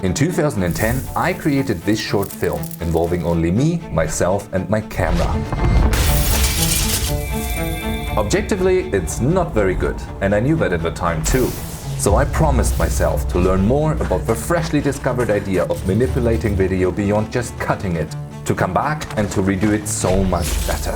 In 2010, I created this short film involving only me, myself and my camera. Objectively, it's not very good, and I knew that at the time too. So I promised myself to learn more about the freshly discovered idea of manipulating video beyond just cutting it, to come back and to redo it so much better.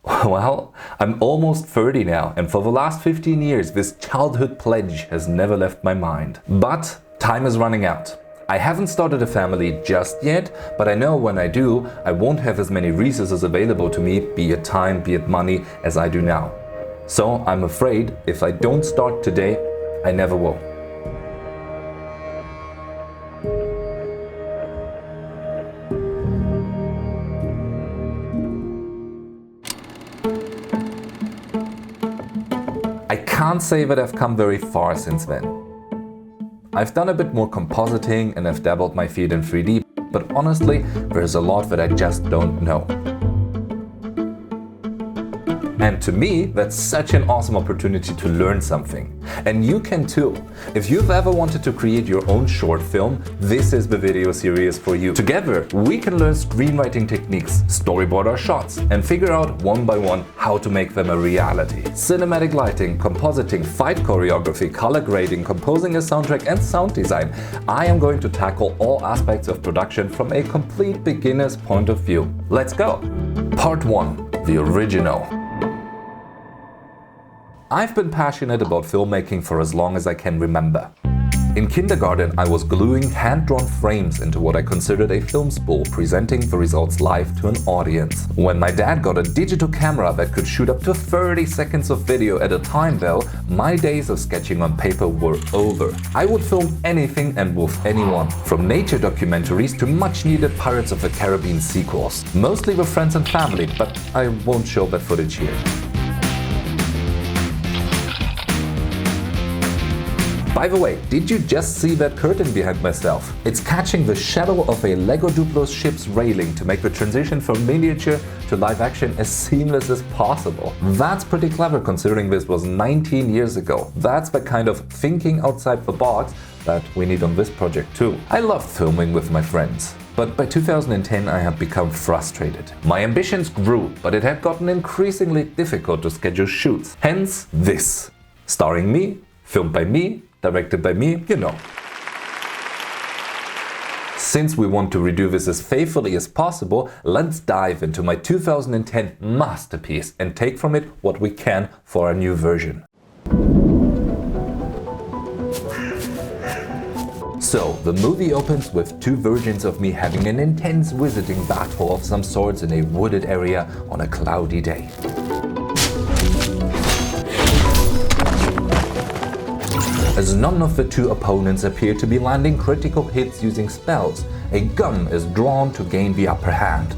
Well, I'm almost 30 now, and for the last 15 years this childhood pledge has never left my mind. But time is running out. I haven't started a family just yet, but I know when I do, I won't have as many resources available to me, be it time, be it money, as I do now. So I'm afraid if I don't start today, I never will. I can't say that I've come very far since then. I've done a bit more compositing and I've dabbled my feet in 3D, but honestly, there's a lot that I just don't know. And to me, that's such an awesome opportunity to learn something. And you can too. If you've ever wanted to create your own short film, this is the video series for you. Together, we can learn screenwriting techniques, storyboard our shots, and figure out one by one how to make them a reality. Cinematic lighting, compositing, fight choreography, color grading, composing a soundtrack, and sound design. I am going to tackle all aspects of production from a complete beginner's point of view. Let's go! Part 1. The original. I've been passionate about filmmaking for as long as I can remember. In kindergarten, I was gluing hand-drawn frames into what I considered a film spool, presenting the results live to an audience. When my dad got a digital camera that could shoot up to 30 seconds of video at a time though, my days of sketching on paper were over. I would film anything and with anyone, from nature documentaries to much-needed Pirates of the Caribbean sequels. Mostly with friends and family, but I won't show that footage here. By the way, did you just see that curtain behind myself? It's catching the shadow of a Lego Duplo's ship's railing to make the transition from miniature to live action as seamless as possible. That's pretty clever considering this was 19 years ago. That's the kind of thinking outside the box that we need on this project too. I love filming with my friends. But by 2010 I had become frustrated. My ambitions grew, but it had gotten increasingly difficult to schedule shoots. Hence this. Starring me, filmed by me, directed by me, you know. Since we want to redo this as faithfully as possible, let's dive into my 2010 masterpiece and take from it what we can for our new version. So, the movie opens with two versions of me having an intense wizarding battle of some sorts in a wooded area on a cloudy day. As none of the two opponents appear to be landing critical hits using spells, a gun is drawn to gain the upper hand.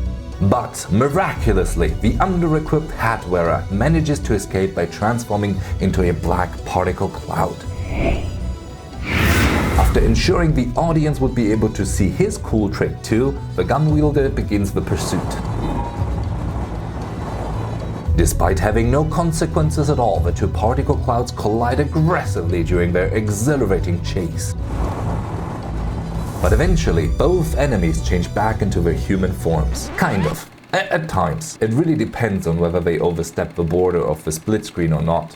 But miraculously, the under-equipped hat wearer manages to escape by transforming into a black particle cloud. After ensuring the audience would be able to see his cool trick too, the gun wielder begins the pursuit. Despite having no consequences at all, the two particle clouds collide aggressively during their exhilarating chase. But eventually, both enemies change back into their human forms. Kind of. At times. It really depends on whether they overstep the border of the split screen or not.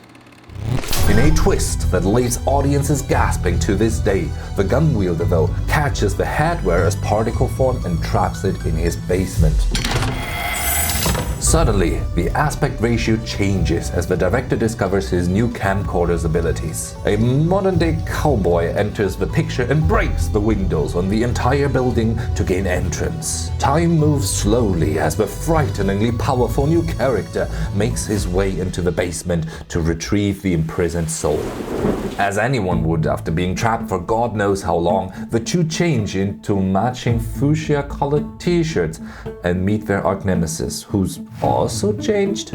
In a twist that leaves audiences gasping to this day, the gun wielder though catches the hat wearer's particle form and traps it in his basement. Suddenly, the aspect ratio changes as the director discovers his new camcorder's abilities. A modern-day cowboy enters the picture and breaks the windows on the entire building to gain entrance. Time moves slowly as the frighteningly powerful new character makes his way into the basement to retrieve the imprisoned soul. As anyone would after being trapped for God knows how long, the two change into matching fuchsia-colored t-shirts and meet their arch nemesis, who's also changed.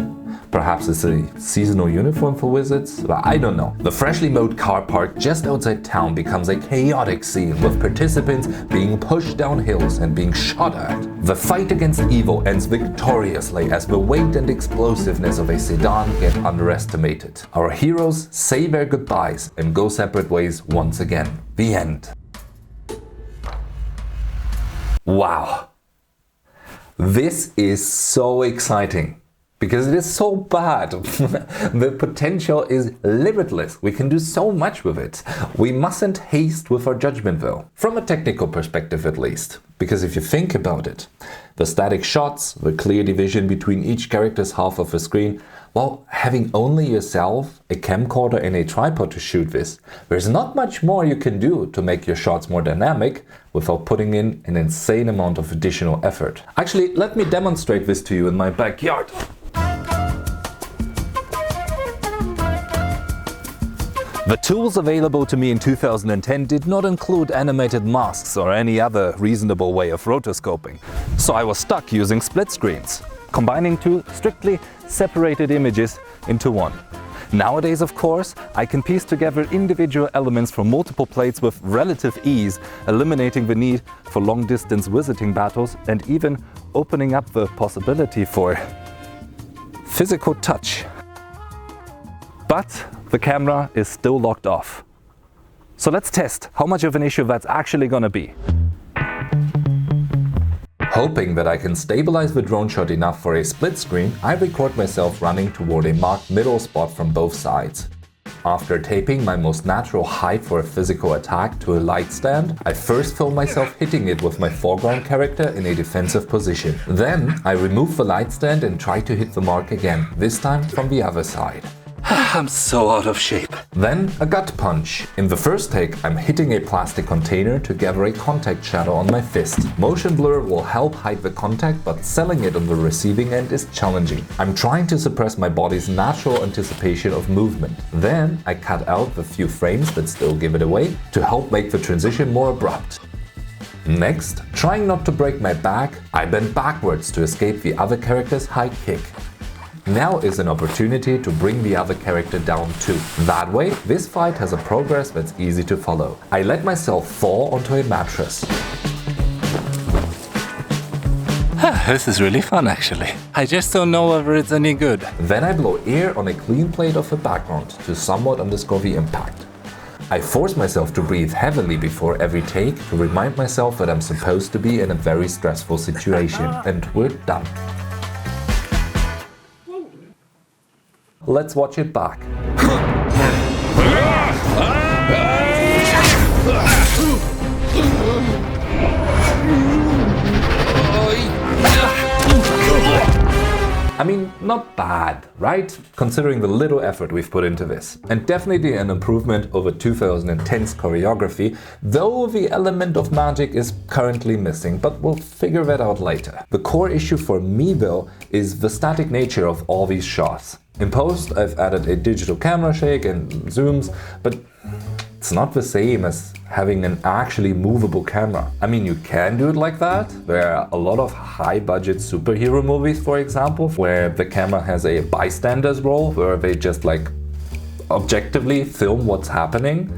Perhaps it's a seasonal uniform for wizards? But I don't know. The freshly mowed car park just outside town becomes a chaotic scene with participants being pushed down hills and being shot at. The fight against evil ends victoriously as the weight and explosiveness of a sedan get underestimated. Our heroes say their goodbyes and go separate ways once again. The end. Wow. This is so exciting. Because it is so bad. The potential is limitless. We can do so much with it. We mustn't haste with our judgment though. From a technical perspective at least. Because if you think about it, the static shots, the clear division between each character's half of the screen, well, having only yourself, a camcorder and a tripod to shoot this, there's not much more you can do to make your shots more dynamic without putting in an insane amount of additional effort. Actually, let me demonstrate this to you in my backyard. The tools available to me in 2010 did not include animated masks or any other reasonable way of rotoscoping, so I was stuck using split screens, combining two strictly separated images into one. Nowadays, of course, I can piece together individual elements from multiple plates with relative ease, eliminating the need for long-distance visiting battles and even opening up the possibility for physical touch. But the camera is still locked off. So let's test how much of an issue that's actually gonna be. Hoping that I can stabilize the drone shot enough for a split screen, I record myself running toward a marked middle spot from both sides. After taping my most natural height for a physical attack to a light stand, I first film myself hitting it with my foreground character in a defensive position. Then I remove the light stand and try to hit the mark again, this time from the other side. I'm so out of shape. Then a gut punch. In the first take, I'm hitting a plastic container to gather a contact shadow on my fist. Motion blur will help hide the contact, but selling it on the receiving end is challenging. I'm trying to suppress my body's natural anticipation of movement. Then I cut out the few frames that still give it away to help make the transition more abrupt. Next, trying not to break my back, I bend backwards to escape the other character's high kick. Now is an opportunity to bring the other character down too. That way, this fight has a progress that's easy to follow. I let myself fall onto a mattress. This is really fun actually. I just don't know whether it's any good. Then I blow air on a clean plate of the background to somewhat underscore the impact. I force myself to breathe heavily before every take to remind myself that I'm supposed to be in a very stressful situation. And we're done. Let's watch it back. I mean, not bad, right? Considering the little effort we've put into this. And definitely an improvement over 2010's choreography, though the element of magic is currently missing, but we'll figure that out later. The core issue for me though is the static nature of all these shots. In post, I've added a digital camera shake and zooms, but it's not the same as having an actually movable camera. I mean, you can do it like that. There are a lot of high-budget superhero movies, for example, where the camera has a bystander's role, where they just like objectively film what's happening.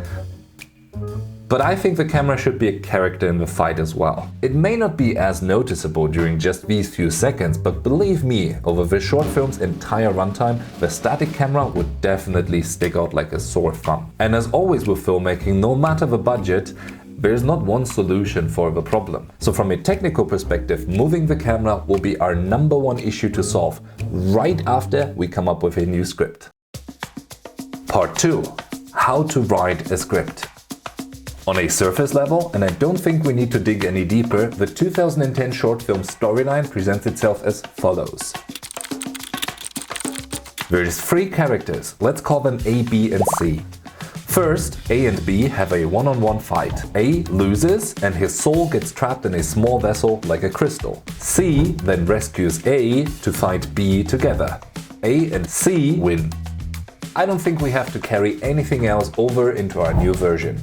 But I think the camera should be a character in the fight as well. It may not be as noticeable during just these few seconds, but believe me, over the short film's entire runtime, the static camera would definitely stick out like a sore thumb. And as always with filmmaking, no matter the budget, there's not one solution for the problem. So from a technical perspective, moving the camera will be our #1 issue to solve, right after we come up with a new script. Part 2. How to write a script. On a surface level, and I don't think we need to dig any deeper, the 2010 short film storyline presents itself as follows. There's 3 characters, let's call them A, B and C. First, A and B have a one-on-one fight. A loses and his soul gets trapped in a small vessel like a crystal. C then rescues A to fight B together. A and C win. I don't think we have to carry anything else over into our new version.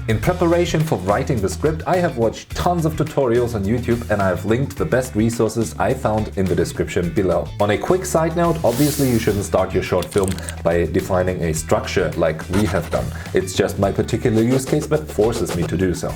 In preparation for writing the script, I have watched tons of tutorials on YouTube and I have linked the best resources I found in the description below. On a quick side note, obviously you shouldn't start your short film by defining a structure like we have done. It's just my particular use case that forces me to do so.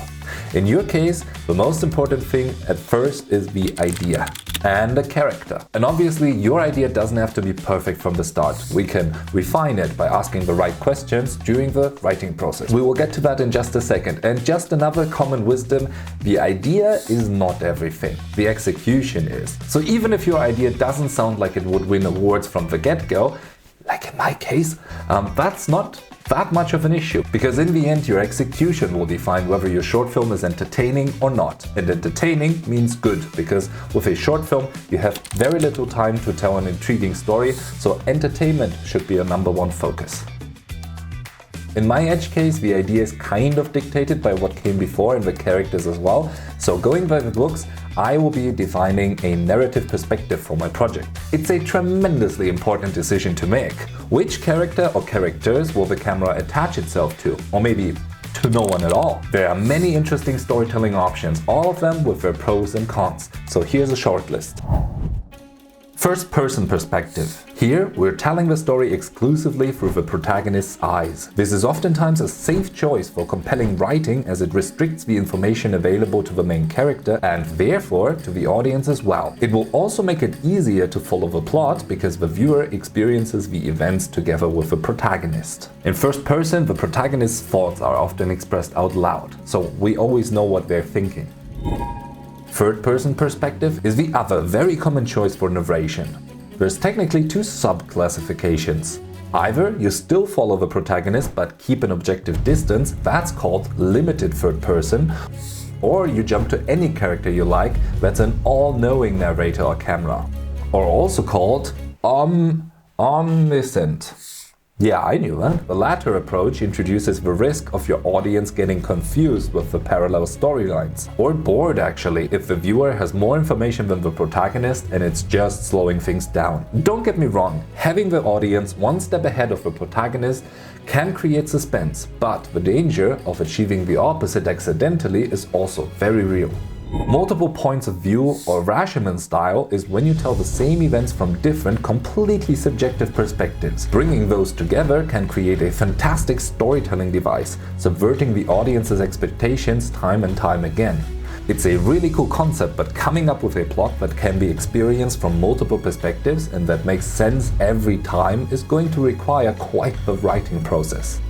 In your case, the most important thing at first is the idea and the character. And obviously your idea doesn't have to be perfect from the start. We can refine it by asking the right questions during the writing process. We will get to that in just a second. And just another common wisdom, the idea is not everything. The execution is. So even if your idea doesn't sound like it would win awards from the get-go, like in my case, that's not that much of an issue, because in the end your execution will define whether your short film is entertaining or not. And entertaining means good, because with a short film you have very little time to tell an intriguing story, so entertainment should be your #1 focus. In my edge case, the idea is kind of dictated by what came before and the characters as well. So going by the books, I will be defining a narrative perspective for my project. It's a tremendously important decision to make. Which character or characters will the camera attach itself to? Or maybe to no one at all. There are many interesting storytelling options, all of them with their pros and cons. So here's a short list. First-person perspective. Here, we're telling the story exclusively through the protagonist's eyes. This is oftentimes a safe choice for compelling writing, as it restricts the information available to the main character and therefore to the audience as well. It will also make it easier to follow the plot, because the viewer experiences the events together with the protagonist. In first person, the protagonist's thoughts are often expressed out loud, so we always know what they're thinking. Third-person perspective is the other very common choice for narration. There's technically 2 sub-classifications. Either you still follow the protagonist but keep an objective distance, that's called limited third person, or you jump to any character you like, that's an all-knowing narrator or camera. Or also called omniscient. Yeah, I knew that. The latter approach introduces the risk of your audience getting confused with the parallel storylines. Or bored actually, if the viewer has more information than the protagonist and it's just slowing things down. Don't get me wrong, having the audience one step ahead of the protagonist can create suspense, but the danger of achieving the opposite accidentally is also very real. Multiple points of view, or Rashomon style, is when you tell the same events from different, completely subjective perspectives. Bringing those together can create a fantastic storytelling device, subverting the audience's expectations time and time again. It's a really cool concept, but coming up with a plot that can be experienced from multiple perspectives and that makes sense every time is going to require quite the writing process.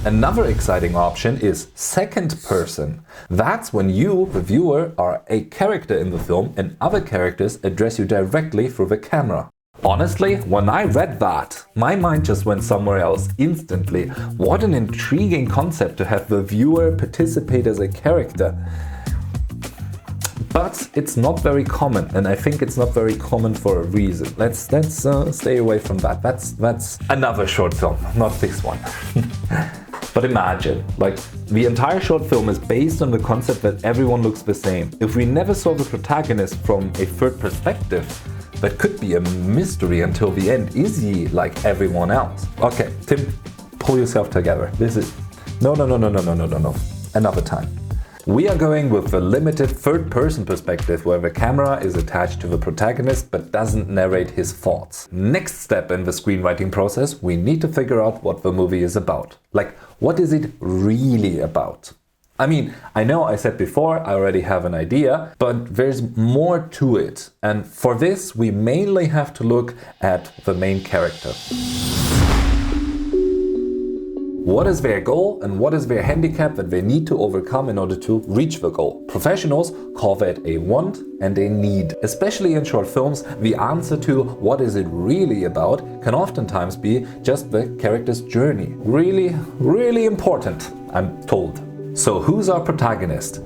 Another exciting option is second person. That's when you, the viewer, are a character in the film and other characters address you directly through the camera. Honestly, when I read that, my mind just went somewhere else instantly. What an intriguing concept to have the viewer participate as a character. But it's not very common, and I think it's not very common for a reason. Let's stay away from that. That's another short film, not this one. But imagine, like, the entire short film is based on the concept that everyone looks the same. If we never saw the protagonist from a third perspective, that could be a mystery until the end. Is he like everyone else? Okay, Tim, pull yourself together. This is... No. Another time. We are going with the limited third-person perspective, where the camera is attached to the protagonist but doesn't narrate his thoughts. Next step in the screenwriting process, we need to figure out what the movie is about. Like, what is it really about? I mean, I know I said before I already have an idea, but there's more to it. And for this, we mainly have to look at the main character. What is their goal and what is their handicap that they need to overcome in order to reach the goal? Professionals call that a want and a need. Especially in short films, the answer to what is it really about can oftentimes be just the character's journey. Really important, I'm told. So who's our protagonist?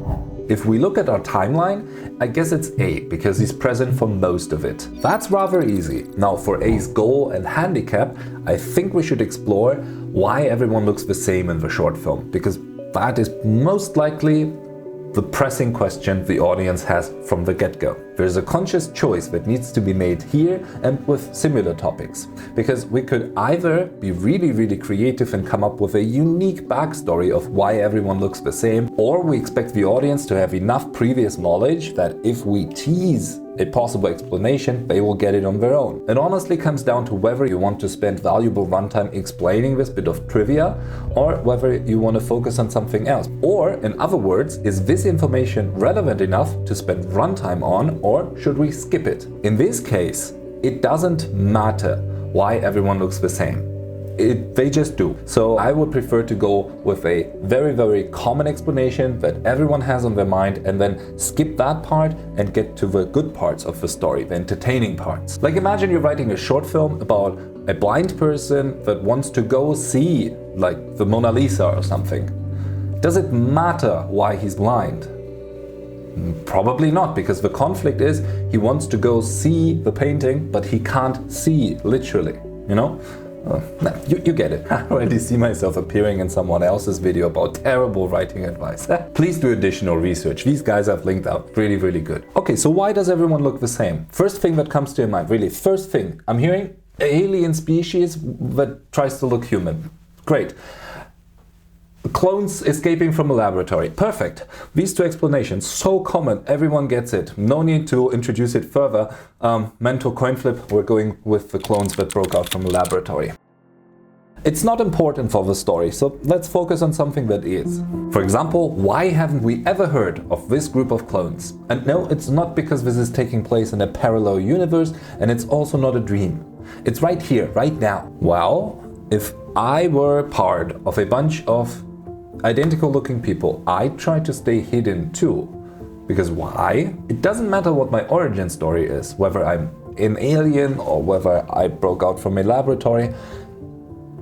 If we look at our timeline, I guess it's A, because he's present for most of it. That's rather easy. Now for A's goal and handicap, I think we should explore why everyone looks the same in the short film, because that is most likely the pressing question the audience has from the get-go. There's a conscious choice that needs to be made here and with similar topics, because we could either be really creative and come up with a unique backstory of why everyone looks the same, or we expect the audience to have enough previous knowledge that if we tease a possible explanation, they will get it on their own. It honestly comes down to whether you want to spend valuable runtime explaining this bit of trivia, or whether you want to focus on something else. Or, in other words, is this information relevant enough to spend runtime on, or should we skip it? In this case, it doesn't matter why everyone looks the same. They just do. So I would prefer to go with a very common explanation that everyone has on their mind, and then skip that part and get to the good parts of the story, the entertaining parts. Like, imagine you're writing a short film about a blind person that wants to go see, like, the Mona Lisa or something. Does it matter why he's blind? Probably not, because the conflict is he wants to go see the painting, but he can't see literally, you know? You get it. I already see myself appearing in someone else's video about terrible writing advice. Please do additional research. These guys I've linked out. Really good. Okay, so why does everyone look the same? First thing that comes to your mind, really, first thing, I'm hearing alien species that tries to look human. Great. Clones escaping from a laboratory. Perfect. These two explanations, so common, everyone gets it. No need to introduce it further. Mental coin flip, we're going with the clones that broke out from a laboratory. It's not important for the story, so let's focus on something that is. For example, why haven't we ever heard of this group of clones? And no, it's not because this is taking place in a parallel universe, and it's also not a dream. It's right here, right now. Well, if I were part of a bunch of identical looking people, I try to stay hidden too. Because why? It doesn't matter what my origin story is, whether I'm an alien or whether I broke out from a laboratory.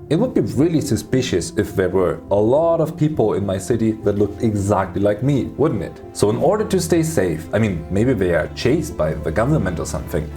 It would be really suspicious if there were a lot of people in my city that looked exactly like me, wouldn't it? So in order to stay safe, I mean, maybe they are chased by the government or something,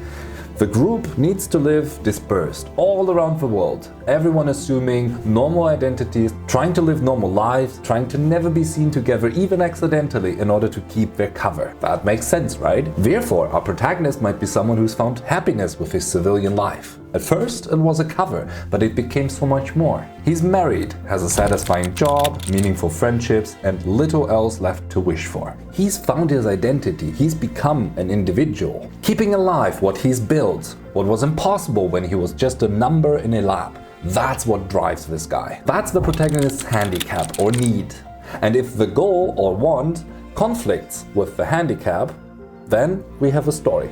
the group needs to live dispersed all around the world, everyone assuming normal identities, trying to live normal lives, trying to never be seen together, even accidentally, in order to keep their cover. That makes sense, right? Therefore, our protagonist might be someone who's found happiness with his civilian life. At first, it was a cover, but it became so much more. He's married, has a satisfying job, meaningful friendships, and little else left to wish for. He's found his identity, he's become an individual, keeping alive what he's built, what was impossible when he was just a number in a lab. That's what drives this guy. That's the protagonist's handicap or need. And if the goal or want conflicts with the handicap, then we have a story.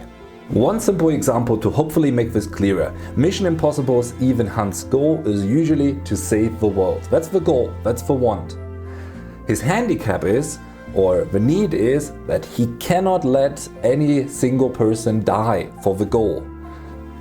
One simple example to hopefully make this clearer. Mission Impossible's Ethan Hunt's goal is usually to save the world. That's the goal, that's the want. His handicap is, or the need is, that he cannot let any single person die for the goal,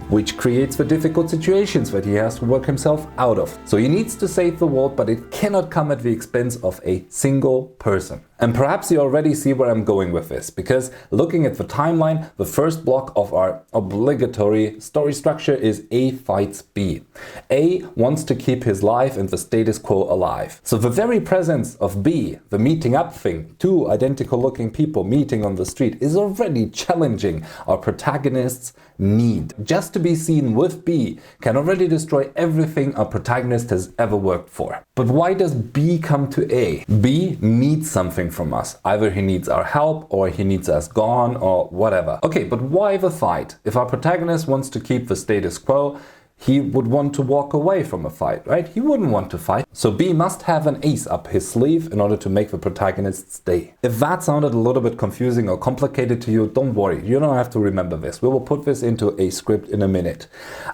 which creates the difficult situations that he has to work himself out of. So he needs to save the world, but it cannot come at the expense of a single person. And perhaps you already see where I'm going with this, because looking at the timeline, the first block of our obligatory story structure is A fights B. A wants to keep his life and the status quo alive. So the very presence of B, the meeting up thing, two identical looking people meeting on the street, is already challenging our protagonist's need. Just to be seen with B can already destroy everything our protagonist has ever worked for. But why does B come to A? B needs something from us. Either he needs our help, or he needs us gone, or whatever. Okay, but why the fight? If our protagonist wants to keep the status quo, he would want to walk away from a fight, right? He wouldn't want to fight. So B must have an ace up his sleeve in order to make the protagonist stay. If that sounded a little bit confusing or complicated to you, don't worry, you don't have to remember this. We will put this into a script in a minute.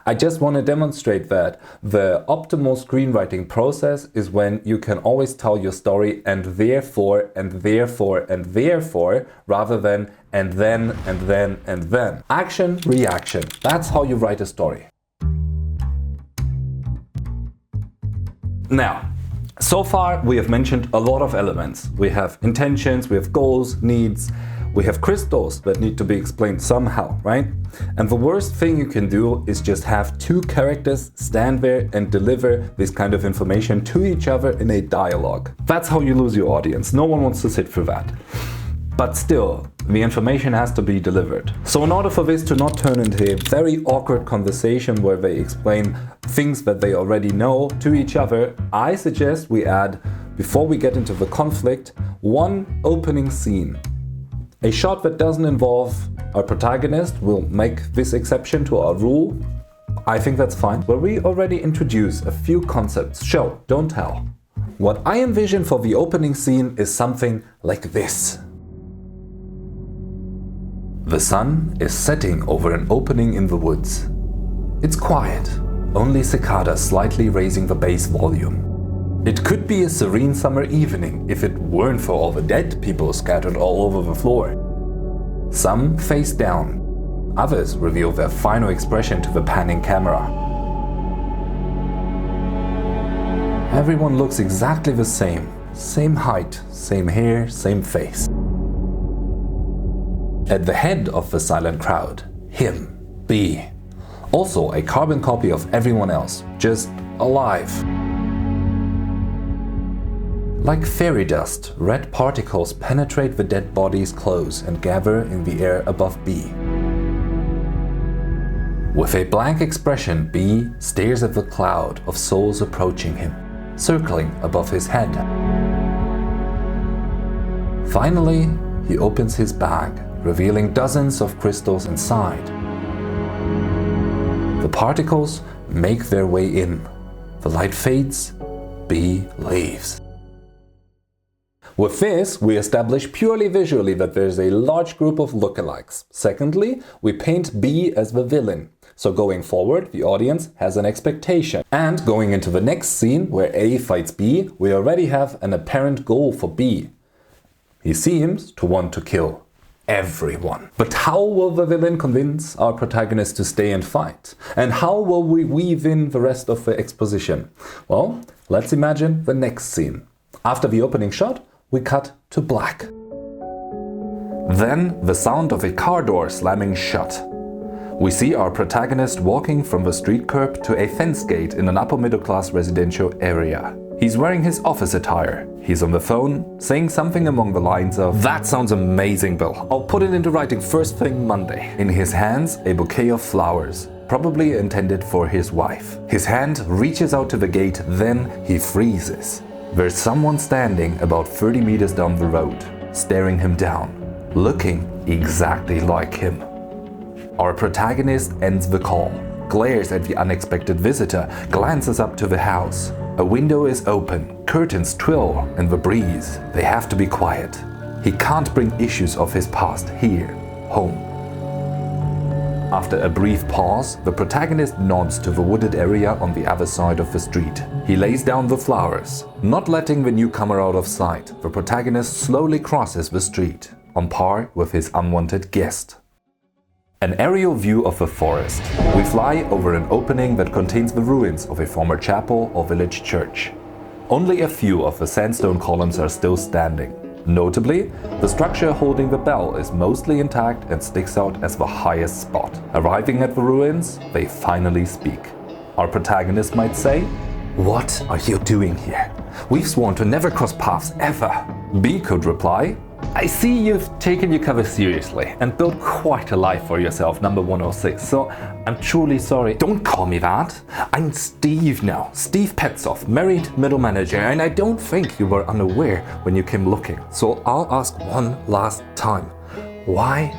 I just want to demonstrate that the optimal screenwriting process is when you can always tell your story and therefore, and therefore, and therefore, rather than and then, and then, and then. Action, reaction. That's how you write a story. Now, so far we have mentioned a lot of elements. We have intentions, we have goals, needs. We have crystals that need to be explained somehow, right? And the worst thing you can do is just have two characters stand there and deliver this kind of information to each other in a dialogue. That's how you lose your audience. No one wants to sit through that. But still, the information has to be delivered. So in order for this to not turn into a very awkward conversation where they explain things that they already know to each other, I suggest we add, before we get into the conflict, one opening scene. A shot that doesn't involve our protagonist will make this exception to our rule. I think that's fine. Where we already introduce a few concepts. Show, don't tell. What I envision for the opening scene is something like this. The sun is setting over an opening in the woods. It's quiet, only cicadas slightly raising the bass volume. It could be a serene summer evening if it weren't for all the dead people scattered all over the floor. Some face down, others reveal their final expression to the panning camera. Everyone looks exactly the same height, same hair, same face. At the head of the silent crowd, him, B. Also a carbon copy of everyone else, just alive. Like fairy dust, red particles penetrate the dead body's clothes and gather in the air above B. With a blank expression, B stares at the cloud of souls approaching him, circling above his head. Finally, he opens his bag, revealing dozens of crystals inside. The particles make their way in. The light fades, B leaves. With this, we establish purely visually that there's a large group of lookalikes. Secondly, we paint B as the villain. So going forward, the audience has an expectation. And going into the next scene, where A fights B, we already have an apparent goal for B. He seems to want to kill everyone. But how will the villain convince our protagonist to stay and fight? And how will we weave in the rest of the exposition? Well, let's imagine the next scene. After the opening shot, we cut to black. Then the sound of a car door slamming shut. We see our protagonist walking from the street curb to a fence gate in an upper middle class residential area. He's wearing his office attire. He's on the phone, saying something along the lines of, "That sounds amazing, Bill. I'll put it into writing first thing Monday." In his hands, a bouquet of flowers, probably intended for his wife. His hand reaches out to the gate, then he freezes. There's someone standing about 30 meters down the road, staring him down, looking exactly like him. Our protagonist ends the call, glares at the unexpected visitor, glances up to the house. A window is open, curtains twill in the breeze. They have to be quiet. He can't bring issues of his past here, home. After a brief pause, the protagonist nods to the wooded area on the other side of the street. He lays down the flowers. Not letting the newcomer out of sight, the protagonist slowly crosses the street, on par with his unwanted guest. An aerial view of the forest. We fly over an opening that contains the ruins of a former chapel or village church. Only a few of the sandstone columns are still standing. Notably, the structure holding the bell is mostly intact and sticks out as the highest spot. Arriving at the ruins, they finally speak. Our protagonist might say, "What are you doing here? We've sworn to never cross paths ever." B could reply, "I see you've taken your cover seriously and built quite a life for yourself, number 106, so I'm truly sorry." "Don't call me that. I'm Steve now, Steve Petzoff, married middle manager, and I don't think you were unaware when you came looking. So I'll ask one last time. Why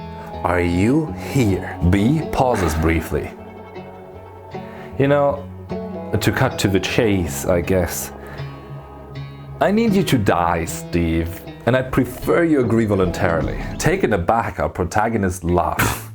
are you here?" B pauses briefly. "You know, to cut to the chase, I guess. I need you to die, Steve. And I'd prefer you agree voluntarily." Taken aback, our protagonist laughs.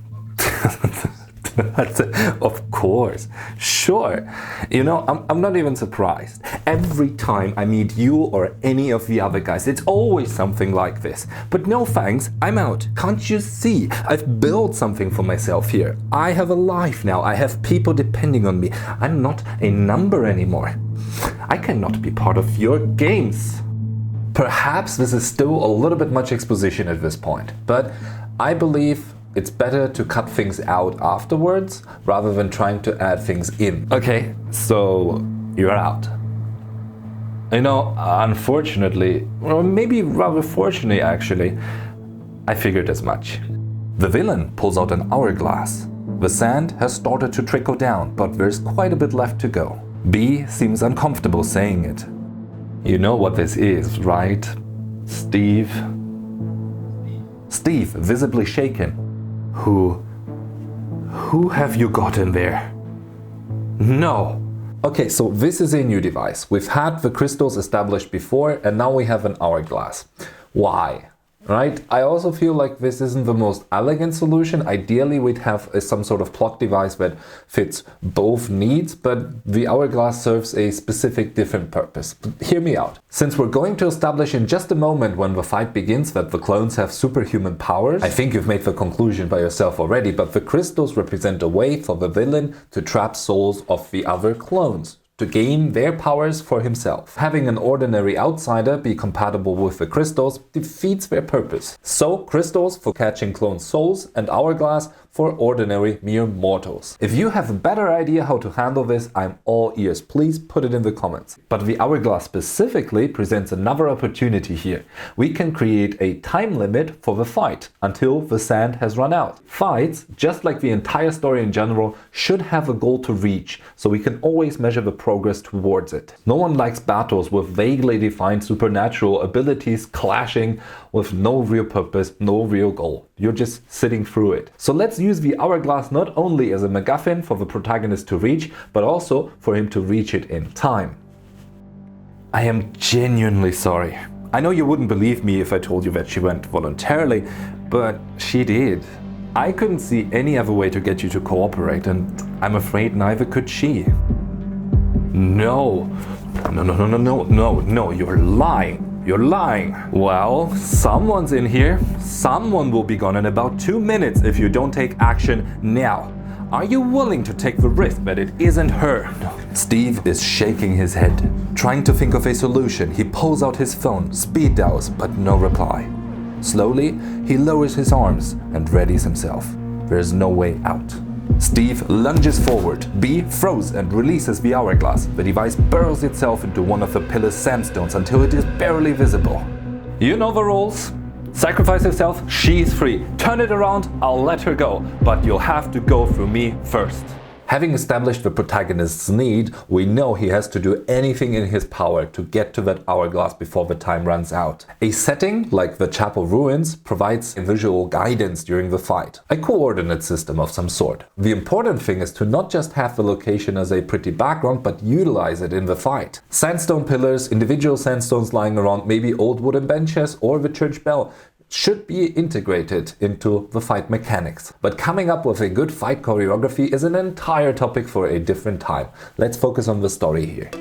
Of course, sure. You know, I'm not even surprised. Every time I meet you or any of the other guys, it's always something like this. But no thanks, I'm out. Can't you see? I've built something for myself here. I have a life now. I have people depending on me. I'm not a number anymore. I cannot be part of your games. Perhaps this is still a little bit much exposition at this point, but I believe it's better to cut things out afterwards rather than trying to add things in. Okay, so you're out. You know, unfortunately, or maybe rather fortunately actually, I figured as much. The villain pulls out an hourglass. The sand has started to trickle down, but there's quite a bit left to go. B seems uncomfortable saying it. You know what this is, right? Steve? Steve, visibly shaken. Who have you got in there? No. Okay, so this is a new device. We've had the crystals established before, and now we have an hourglass. Why? Right? I also feel like this isn't the most elegant solution. Ideally, we'd have some sort of plot device that fits both needs, but the hourglass serves a specific different purpose. But hear me out. Since we're going to establish in just a moment when the fight begins that the clones have superhuman powers, I think you've made the conclusion by yourself already, but the crystals represent a way for the villain to trap souls of the other clones, to gain their powers for himself. Having an ordinary outsider be compatible with the crystals defeats their purpose. So, crystals for catching clone souls and hourglass for ordinary mere mortals. If you have a better idea how to handle this, I'm all ears. Please put it in the comments. But the hourglass specifically presents another opportunity here. We can create a time limit for the fight until the sand has run out. Fights, just like the entire story in general, should have a goal to reach, so we can always measure the progress towards it. No one likes battles with vaguely defined supernatural abilities clashing with no real purpose, no real goal. You're just sitting through it. So let's use the hourglass not only as a MacGuffin for the protagonist to reach, but also for him to reach it in time. I am genuinely sorry. I know you wouldn't believe me if I told you that she went voluntarily, but she did. I couldn't see any other way to get you to cooperate, and I'm afraid neither could she. No, you're lying. You're lying. Well, someone's in here. Someone will be gone in about 2 minutes if you don't take action now. Are you willing to take the risk that it isn't her? No. Steve is shaking his head, trying to think of a solution. He pulls out his phone, speed dials, but no reply. Slowly, he lowers his arms and readies himself. There's no way out. Steve lunges forward. B throws and releases the hourglass. The device burrows itself into one of the pillar's sandstones until it is barely visible. You know the rules. Sacrifice yourself, she's free. Turn it around, I'll let her go. But you'll have to go through me first. Having established the protagonist's need, we know he has to do anything in his power to get to that hourglass before the time runs out. A setting like the chapel ruins provides visual guidance during the fight, a coordinate system of some sort. The important thing is to not just have the location as a pretty background, but utilize it in the fight. Sandstone pillars, individual sandstones lying around, maybe old wooden benches or the church bell should be integrated into the fight mechanics. But coming up with a good fight choreography is an entire topic for a different time. Let's focus on the story here.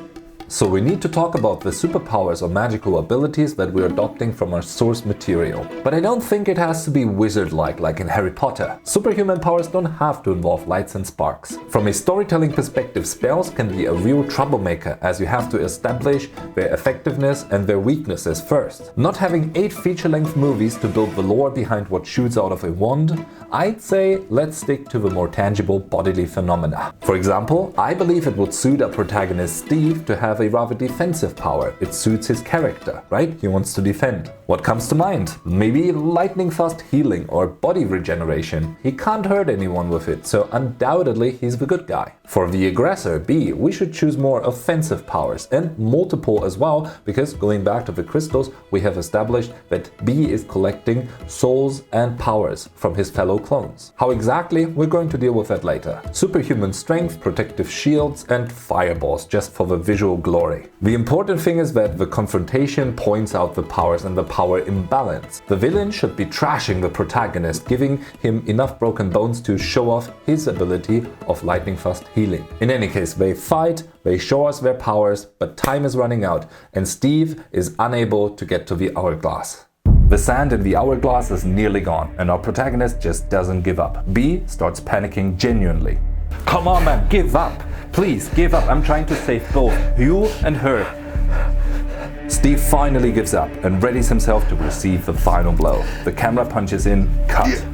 So we need to talk about the superpowers or magical abilities that we're adopting from our source material. But I don't think it has to be wizard-like like in Harry Potter. Superhuman powers don't have to involve lights and sparks. From a storytelling perspective, spells can be a real troublemaker, as you have to establish their effectiveness and their weaknesses first. Not having 8 feature-length movies to build the lore behind what shoots out of a wand, I'd say let's stick to the more tangible bodily phenomena. For example, I believe it would suit our protagonist Steve to have a rather defensive power. It suits his character, right? He wants to defend. What comes to mind? Maybe lightning fast healing or body regeneration. He can't hurt anyone with it, so undoubtedly he's the good guy. For the aggressor, B, we should choose more offensive powers, and multiple as well, because going back to the crystals, we have established that B is collecting souls and powers from his fellow clones. How exactly? We're going to deal with that later. Superhuman strength, protective shields, and fireballs just for the visual glory. The important thing is that the confrontation points out the powers and the power imbalance. The villain should be trashing the protagonist, giving him enough broken bones to show off his ability of lightning fast healing. In any case, they fight, they show us their powers, but time is running out and Steve is unable to get to the hourglass. The sand in the hourglass is nearly gone and our protagonist just doesn't give up. B starts panicking genuinely. Come on man, give up! Please, give up, I'm trying to save both you and her. Steve finally gives up and readies himself to receive the final blow. The camera punches in, cut.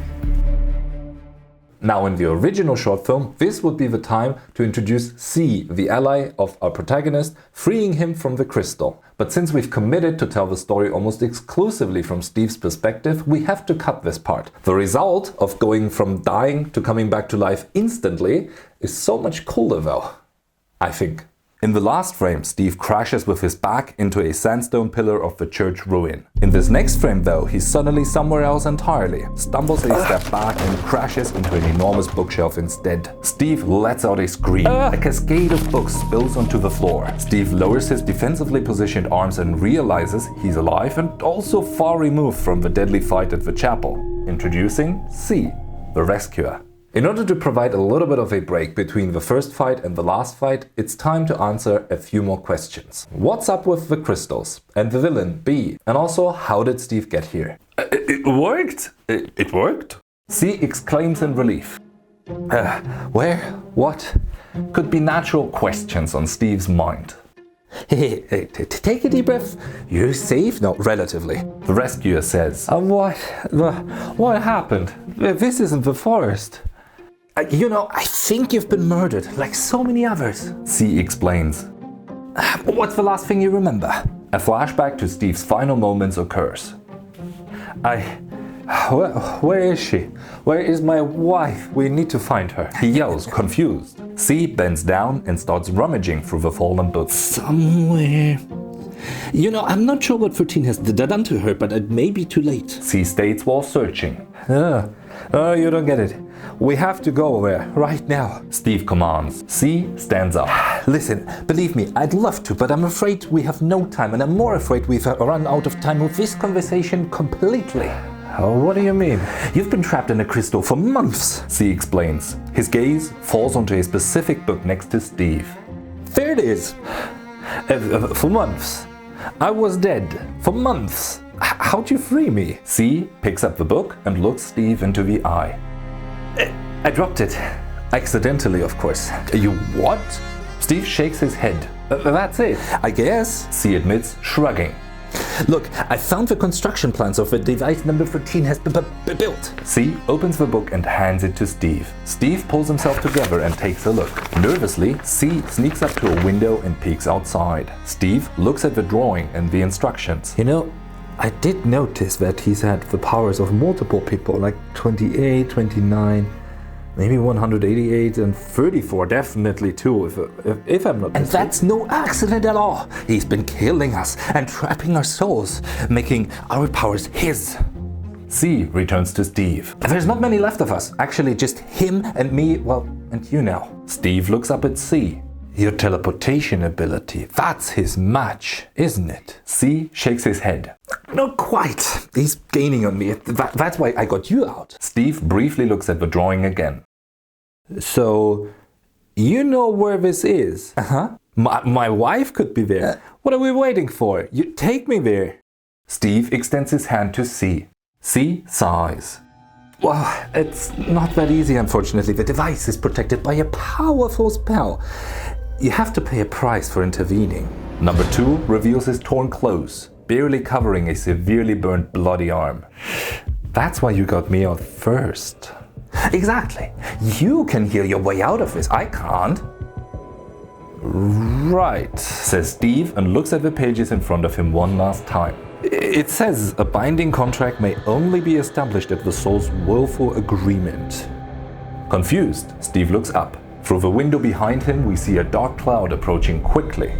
Now in the original short film, this would be the time to introduce C, the ally of our protagonist, freeing him from the crystal. But since we've committed to tell the story almost exclusively from Steve's perspective, we have to cut this part. The result of going from dying to coming back to life instantly is so much cooler though, I think. In the last frame, Steve crashes with his back into a sandstone pillar of the church ruin. In this next frame though, he's suddenly somewhere else entirely, stumbles a step back and crashes into an enormous bookshelf instead. Steve lets out a scream. A cascade of books spills onto the floor. Steve lowers his defensively positioned arms and realizes he's alive and also far removed from the deadly fight at the chapel. Introducing C, the rescuer. In order to provide a little bit of a break between the first fight and the last fight, it's time to answer a few more questions. What's up with the crystals? And the villain, B? And also, how did Steve get here? It worked? It worked? C exclaims in relief. Where? What? Could be natural questions on Steve's mind. Take a deep breath. You're safe? No, relatively. The rescuer says. What happened? This isn't the forest. I think you've been murdered, like so many others. C explains. What's the last thing you remember? A flashback to Steve's final moments occurs. Where is she? Where is my wife? We need to find her. He yells, confused. C bends down and starts rummaging through the fallen books. Somewhere. I'm not sure what 13 has done to her, but it may be too late. C states while searching. You don't get it. We have to go there, right now. Steve commands. C stands up. Listen, believe me, I'd love to, but I'm afraid we have no time, and I'm more afraid we've run out of time with this conversation completely. What do you mean? You've been trapped in a crystal for months. C explains. His gaze falls onto a specific book next to Steve. There it is. For months. I was dead. For months. How'd you free me? C picks up the book and looks Steve into the eye. I dropped it. Accidentally, of course. You what? Steve shakes his head. That's it, I guess. C admits, shrugging. Look, I found the construction plans of the device number 13 has been built. C opens the book and hands it to Steve. Steve pulls himself together and takes a look. Nervously, C sneaks up to a window and peeks outside. Steve looks at the drawing and the instructions. I did notice that he's had the powers of multiple people, like 28, 29, maybe 188 and 34 definitely too, if I'm not mistaken. And that's no accident at all. He's been killing us and trapping our souls, making our powers his. C returns to Steve. There's not many left of us. Actually, just him and me, and you now. Steve looks up at C. Your teleportation ability, that's his match, isn't it? C shakes his head. Not quite. He's gaining on me. That's why I got you out. Steve briefly looks at the drawing again. So, you know where this is? Uh-huh. My wife could be there. What are we waiting for? You take me there. Steve extends his hand to C. C sighs. Well, it's not that easy, unfortunately. The device is protected by a powerful spell. You have to pay a price for intervening. Number 2 reveals his torn clothes, barely covering a severely burned bloody arm. That's why you got me out first. Exactly. You can heal your way out of this. I can't. Right, says Steve and looks at the pages in front of him one last time. It says a binding contract may only be established at the soul's willful agreement. Confused, Steve looks up. Through the window behind him, we see a dark cloud approaching quickly.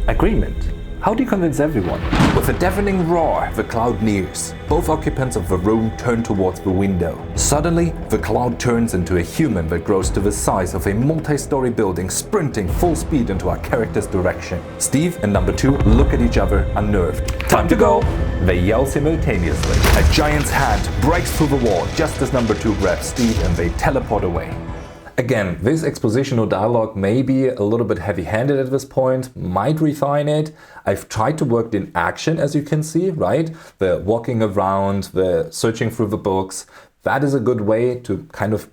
Agreement? How do you convince everyone? With a deafening roar, the cloud nears. Both occupants of the room turn towards the window. Suddenly, the cloud turns into a human that grows to the size of a multi-story building, sprinting full speed into our character's direction. Steve and number 2 look at each other, unnerved. Time to go! They yell simultaneously. A giant's hand breaks through the wall just as number 2 grabs Steve and they teleport away. Again, this expositional dialogue may be a little bit heavy-handed at this point, might refine it. I've tried to work in action, as you can see, right? The walking around, the searching through the books. That is a good way to kind of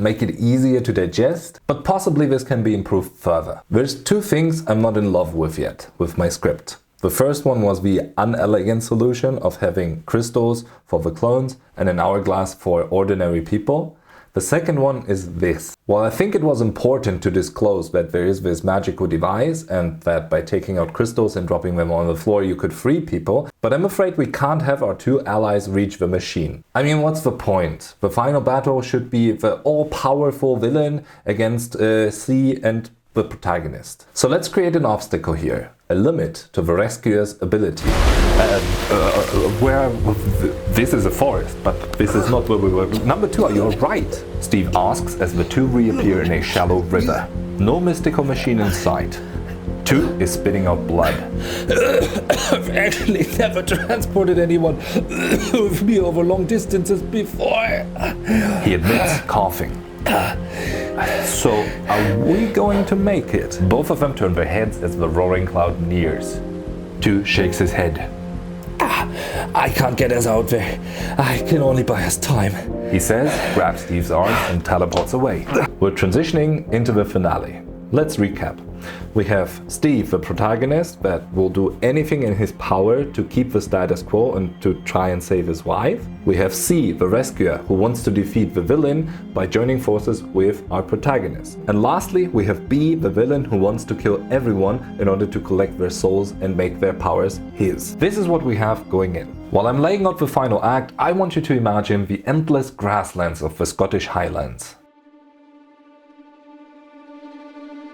make it easier to digest, but possibly this can be improved further. There's two things I'm not in love with yet with my script. The first one was the unelegant solution of having crystals for the clones and an hourglass for ordinary people. The second one is this. While I think it was important to disclose that there is this magical device and that by taking out crystals and dropping them on the floor you could free people, but I'm afraid we can't have our two allies reach the machine. I mean, what's the point? The final battle should be the all-powerful villain against C and the protagonist. So let's create an obstacle here, a limit to the rescuer's ability. This is a forest, but this is not where we were. Number 2, are you alright? Steve asks as the two reappear in a shallow river. No mystical machine in sight. 2 is spitting out blood. I've actually never transported anyone with me over long distances before. He admits, coughing. So, are we going to make it? Both of them turn their heads as the roaring cloud nears. 2 shakes his head. I can't get us out there. I can only buy us time. He says, grabs Steve's arm and teleports away. We're transitioning into the finale. Let's recap. We have Steve, the protagonist, that will do anything in his power to keep the status quo and to try and save his wife. We have C, the rescuer, who wants to defeat the villain by joining forces with our protagonist. And lastly, we have B, the villain, who wants to kill everyone in order to collect their souls and make their powers his. This is what we have going in. While I'm laying out the final act, I want you to imagine the endless grasslands of the Scottish Highlands.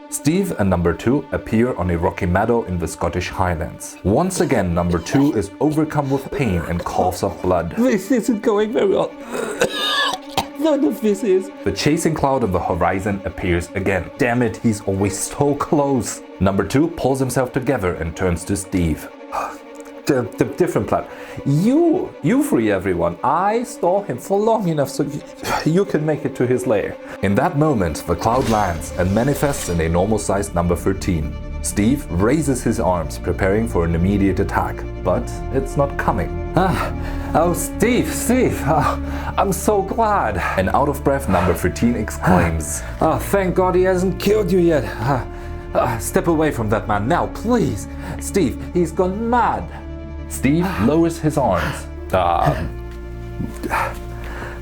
Steve and number 2 appear on a rocky meadow in the Scottish Highlands. Once again, number 2 is overcome with pain and coughs up blood. This isn't going very well. None of this is. The chasing cloud on the horizon appears again. Damn it, he's always so close. Number 2 pulls himself together and turns to Steve. The different plan. You free everyone. I stole him for long enough so you can make it to his lair. In that moment, the cloud lands and manifests in a normal-sized number 13. Steve raises his arms, preparing for an immediate attack, but it's not coming. Oh, Steve, I'm so glad. An out-of-breath number 13 exclaims. Oh, thank God he hasn't killed you yet. Step away from that man now, please. Steve, he's gone mad. Steve lowers his arms.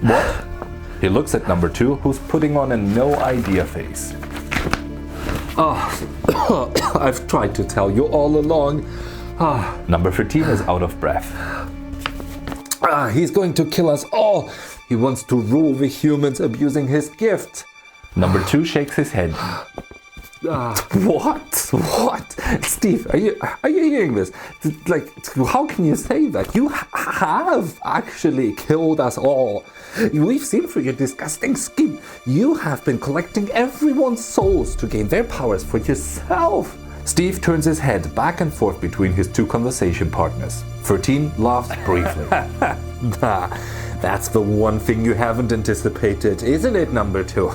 What? He looks at number 2, who's putting on a no idea face. I've tried to tell you all along. Number 13 is out of breath. He's going to kill us all. He wants to rule the humans abusing his gift. Number 2 shakes his head. What? Steve, are you hearing this? Like, how can you say that? You have actually killed us all. We've seen through your disgusting scheme. You have been collecting everyone's souls to gain their powers for yourself. Steve turns his head back and forth between his two conversation partners. 13 laughs briefly. That's the one thing you haven't anticipated, isn't it, number 2?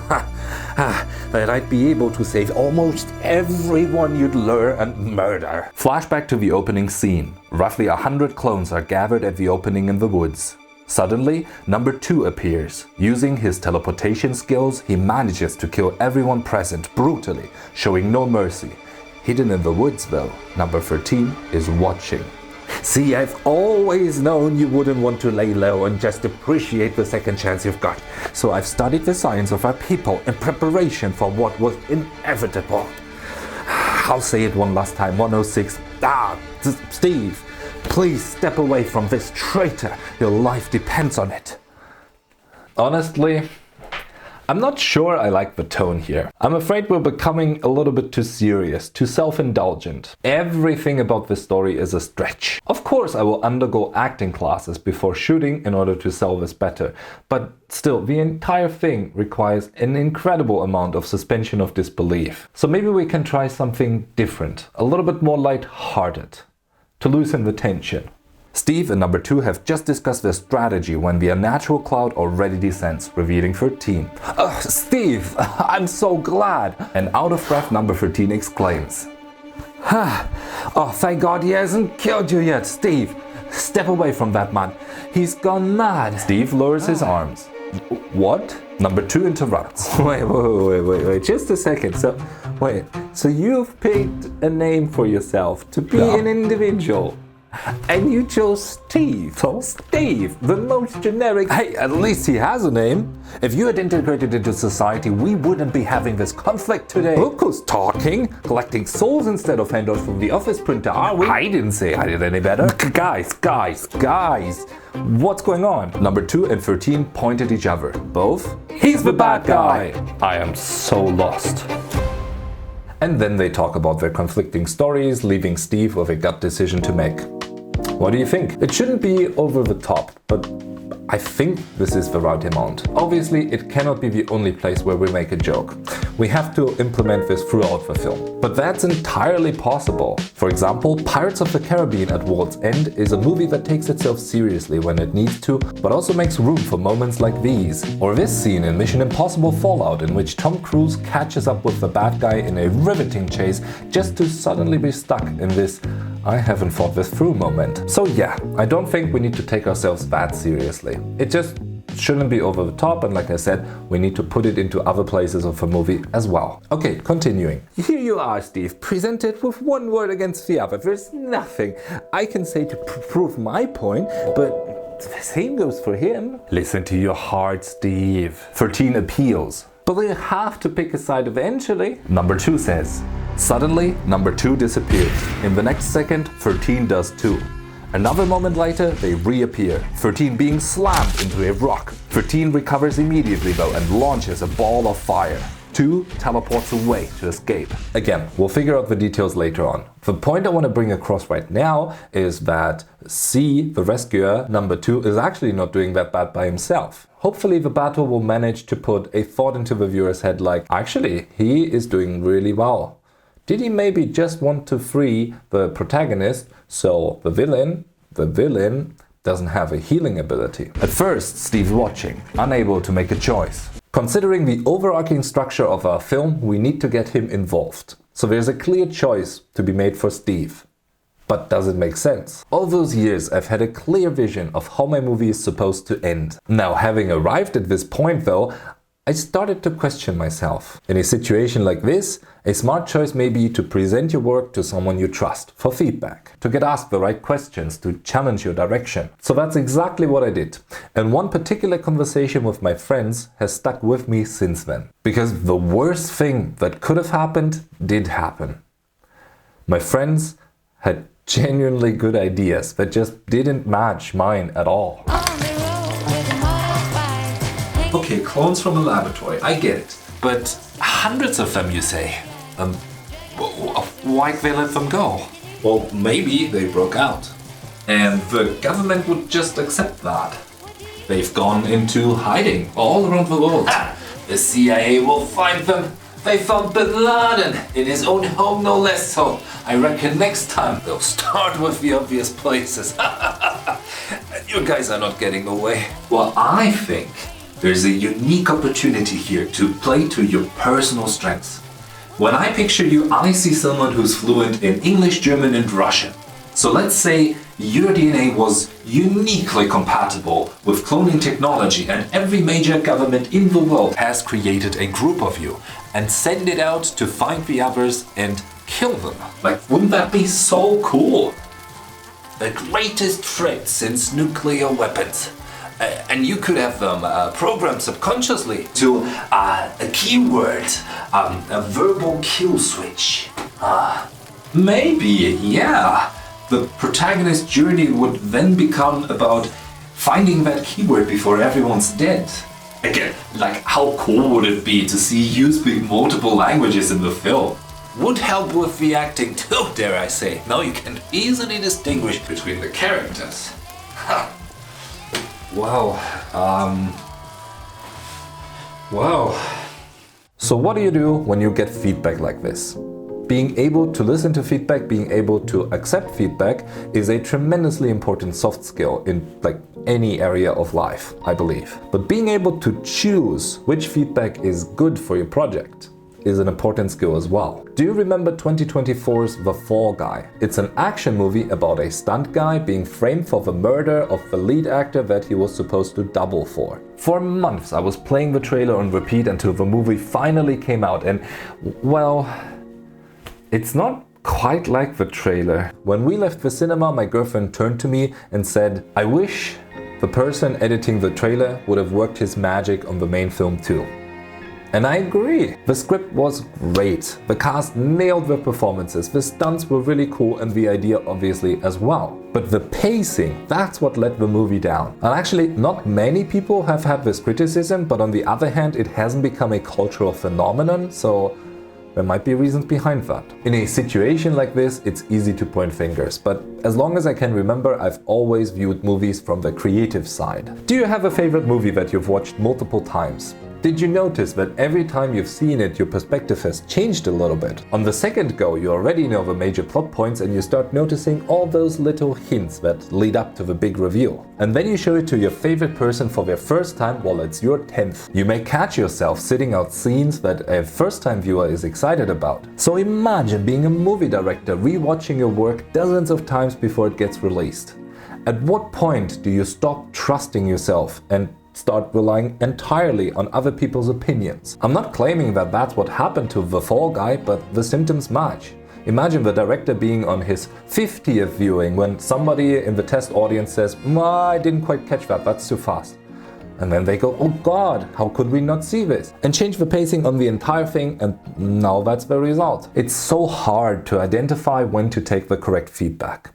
That I'd be able to save almost everyone you'd lure and murder. Flashback to the opening scene. Roughly 100 clones are gathered at the opening in the woods. Suddenly, number 2 appears. Using his teleportation skills, he manages to kill everyone present brutally, showing no mercy. Hidden in the woods though, number 13 is watching. See, I've always known you wouldn't want to lay low and just appreciate the second chance you've got. So I've studied the science of our people in preparation for what was inevitable. I'll say it one last time, 106. Steve, please step away from this traitor. Your life depends on it. Honestly, I'm not sure I like the tone here. I'm afraid we're becoming a little bit too serious, too self-indulgent. Everything about this story is a stretch. Of course, I will undergo acting classes before shooting in order to sell this better, but still, the entire thing requires an incredible amount of suspension of disbelief. So maybe we can try something different, a little bit more light-hearted, to loosen the tension. Steve and number 2 have just discussed their strategy when the unnatural cloud already descends, revealing 13. Steve, I'm so glad! An out-of-breath number 13 exclaims. Oh, thank God he hasn't killed you yet, Steve. Step away from that man. He's gone mad. Steve lowers his arms. What? Number 2 interrupts. Wait, just a second. So you've picked a name for yourself to be an individual. And you chose Steve. So Steve, the most generic. Hey, at least he has a name. If you had integrated into society, we wouldn't be having this conflict today. Look who's talking, collecting souls instead of handouts from the office printer, are we? I didn't say I did any better. Guys. What's going on? Number 2 and 13 point at each other. Both? He's the bad guy. I am so lost. And then they talk about their conflicting stories, leaving Steve with a gut decision to make. What do you think? It shouldn't be over the top, but I think this is the right amount. Obviously, it cannot be the only place where we make a joke. We have to implement this throughout the film. But that's entirely possible. For example, Pirates of the Caribbean at World's End is a movie that takes itself seriously when it needs to, but also makes room for moments like these. Or this scene in Mission Impossible Fallout, in which Tom Cruise catches up with the bad guy in a riveting chase just to suddenly be stuck in this I haven't thought this through moment. So yeah, I don't think we need to take ourselves that seriously. It just shouldn't be over the top, and like I said, we need to put it into other places of the movie as well. Okay, continuing. Here you are, Steve, presented with one word against the other. There's nothing I can say to prove my point, but the same goes for him. Listen to your heart, Steve. 13 appeals. But we have to pick a side eventually. Number 2 says, suddenly, number 2 disappears. In the next second, 13 does too. Another moment later, they reappear, 13 being slammed into a rock. 13 recovers immediately though and launches a ball of fire. 2 teleports away to escape. Again, we'll figure out the details later on. The point I want to bring across right now is that C, the rescuer, number 2, is actually not doing that bad by himself. Hopefully the battle will manage to put a thought into the viewer's head like, actually, he is doing really well. Did he maybe just want to free the protagonist so the villain doesn't have a healing ability? At first, Steve's watching, unable to make a choice. Considering the overarching structure of our film, we need to get him involved. So there's a clear choice to be made for Steve. But does it make sense? All those years I've had a clear vision of how my movie is supposed to end. Now, having arrived at this point though, I started to question myself. In a situation like this, a smart choice may be to present your work to someone you trust for feedback, to get asked the right questions, to challenge your direction. So that's exactly what I did. And one particular conversation with my friends has stuck with me since then. Because the worst thing that could have happened did happen. My friends had genuinely good ideas that just didn't match mine at all. Okay, clones from a laboratory, I get it. But hundreds of them, you say? Why'd they let them go? Well, maybe they broke out. And the government would just accept that. They've gone into hiding all around the world. The CIA will find them. They found Bin Laden in his own home, no less. So I reckon next time they'll start with the obvious places. You guys are not getting away. Well, I think there's a unique opportunity here to play to your personal strengths. When I picture you, I see someone who's fluent in English, German, and Russian. So let's say your DNA was uniquely compatible with cloning technology and every major government in the world has created a group of you and send it out to find the others and kill them. Like, wouldn't that be so cool? The greatest threat since nuclear weapons. And you could have them programmed subconsciously to a keyword, a verbal kill switch. Maybe, yeah. The protagonist's journey would then become about finding that keyword before everyone's dead. Again, like, how cool would it be to see you speak multiple languages in the film? Would help with the acting too, dare I say. Now you can easily distinguish between the characters. Wow. So what do you do when you get feedback like this? Being able to listen to feedback, being able to accept feedback is a tremendously important soft skill in any area of life, I believe. But being able to choose which feedback is good for your project is an important skill as well. Do you remember 2024's The Fall Guy? It's an action movie about a stunt guy being framed for the murder of the lead actor that he was supposed to double for. For months I was playing the trailer on repeat until the movie finally came out, and well, it's not quite like the trailer. When we left the cinema, my girlfriend turned to me and said, "I wish the person editing the trailer would have worked his magic on the main film too." And I agree. The script was great. The cast nailed the performances, the stunts were really cool, and the idea obviously as well. But the pacing, that's what let the movie down. And actually, not many people have had this criticism, but on the other hand, it hasn't become a cultural phenomenon, so there might be reasons behind that. In a situation like this, it's easy to point fingers, but as long as I can remember, I've always viewed movies from the creative side. Do you have a favorite movie that you've watched multiple times? Did you notice that every time you've seen it, your perspective has changed a little bit? On the second go, you already know the major plot points and you start noticing all those little hints that lead up to the big reveal. And then you show it to your favorite person for their first time while it's your 10th. You may catch yourself sitting out scenes that a first-time viewer is excited about. So imagine being a movie director rewatching your work dozens of times before it gets released. At what point do you stop trusting yourself and start relying entirely on other people's opinions? I'm not claiming that that's what happened to The Fall Guy, but the symptoms match. Imagine the director being on his 50th viewing when somebody in the test audience says, "I didn't quite catch that, that's too fast." And then they go, "Oh God, how could we not see this?" And change the pacing on the entire thing, and now that's the result. It's so hard to identify when to take the correct feedback.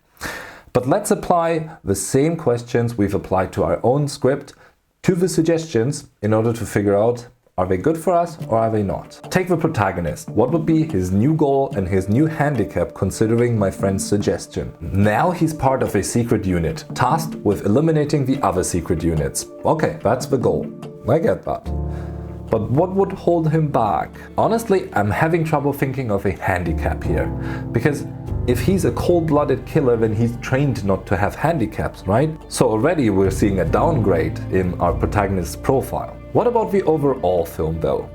But let's apply the same questions we've applied to our own script to the suggestions in order to figure out, are they good for us or are they not? Take the protagonist. What would be his new goal and his new handicap considering my friend's suggestion? Now he's part of a secret unit, tasked with eliminating the other secret units. Okay, that's the goal. I get that. But what would hold him back? Honestly, I'm having trouble thinking of a handicap here. Because if he's a cold-blooded killer, then he's trained not to have handicaps, right? So already we're seeing a downgrade in our protagonist's profile. What about the overall film though?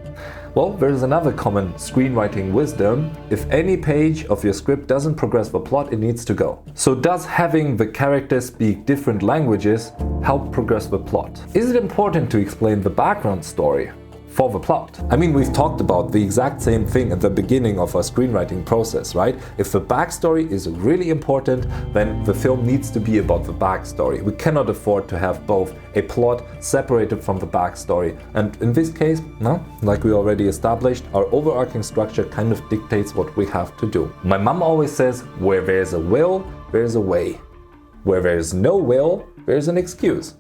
Well, there's another common screenwriting wisdom. If any page of your script doesn't progress the plot, it needs to go. So does having the characters speak different languages help progress the plot? Is it important to explain the background story for the plot? I mean, we've talked about the exact same thing at the beginning of our screenwriting process, right? If the backstory is really important, then the film needs to be about the backstory. We cannot afford to have both a plot separated from the backstory. And in this case, no, like we already established, our overarching structure kind of dictates what we have to do. My mom always says, where there's a will, there's a way. Where there's no will, there's an excuse.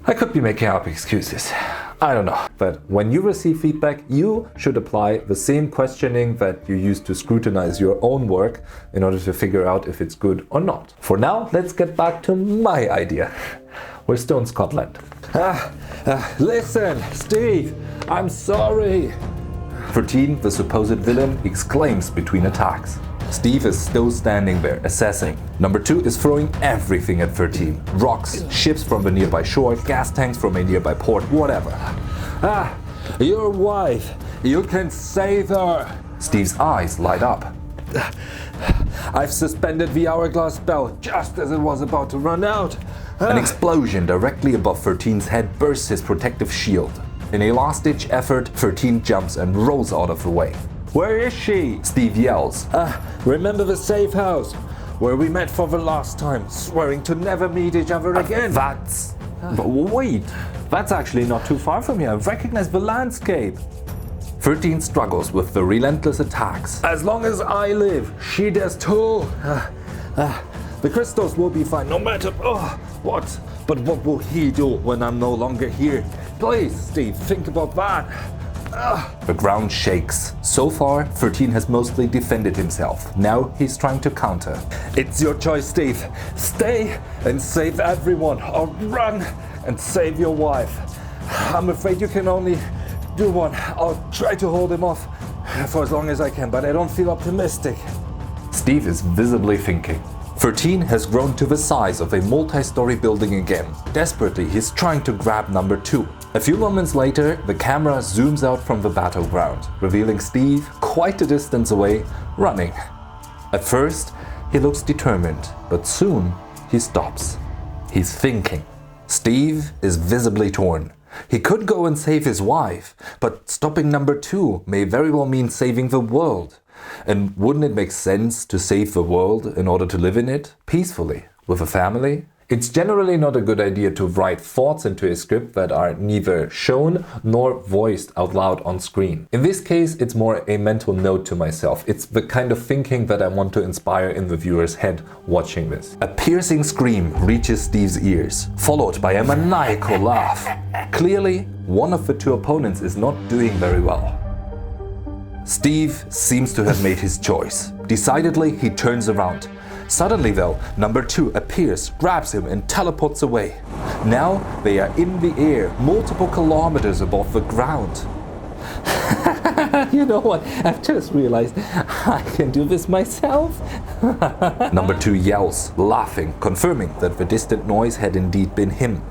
I could be making up excuses. I don't know. But when you receive feedback, you should apply the same questioning that you use to scrutinize your own work in order to figure out if it's good or not. For now, let's get back to my idea. We're still in Scotland. Listen, Steve, I'm sorry. 13, the supposed villain, exclaims between attacks. Steve is still standing there, assessing. Number 2 is throwing everything at 13. Rocks, ships from the nearby shore, gas tanks from a nearby port, whatever. Your wife, you can save her. Steve's eyes light up. I've suspended the hourglass spell just as it was about to run out. An explosion directly above 13's head bursts his protective shield. In a last-ditch effort, 13 jumps and rolls out of the way. Where is she? Steve yells. Remember the safe house where we met for the last time, swearing to never meet each other again? Wait, that's actually not too far from here. I recognize the landscape. 13 struggles with the relentless attacks. As long as I live, she does too. The crystals will be fine no matter what. But what will he do when I'm no longer here? Please, Steve, think about that. The ground shakes. So far, 13 has mostly defended himself. Now he's trying to counter. It's your choice, Steve. Stay and save everyone, or run and save your wife. I'm afraid you can only do one. I'll try to hold him off for as long as I can, but I don't feel optimistic. Steve is visibly thinking. 13 has grown to the size of a multi-story building again. Desperately, he's trying to grab number 2. A few moments later, the camera zooms out from the battleground, revealing Steve quite a distance away, running. At first, he looks determined, but soon he stops. He's thinking. Steve is visibly torn. He could go and save his wife, but stopping number 2 may very well mean saving the world. And wouldn't it make sense to save the world in order to live in it peacefully, with a family? It's generally not a good idea to write thoughts into a script that are neither shown nor voiced out loud on screen. In this case, it's more a mental note to myself. It's the kind of thinking that I want to inspire in the viewer's head watching this. A piercing scream reaches Steve's ears, followed by a maniacal laugh. Clearly, one of the 2 opponents is not doing very well. Steve seems to have made his choice. Decidedly, he turns around. Suddenly though, number 2 appears, grabs him and teleports away. Now they are in the air, multiple kilometers above the ground. You know what? I've just realized I can do this myself. Number 2 yells, laughing, confirming that the distant noise had indeed been him.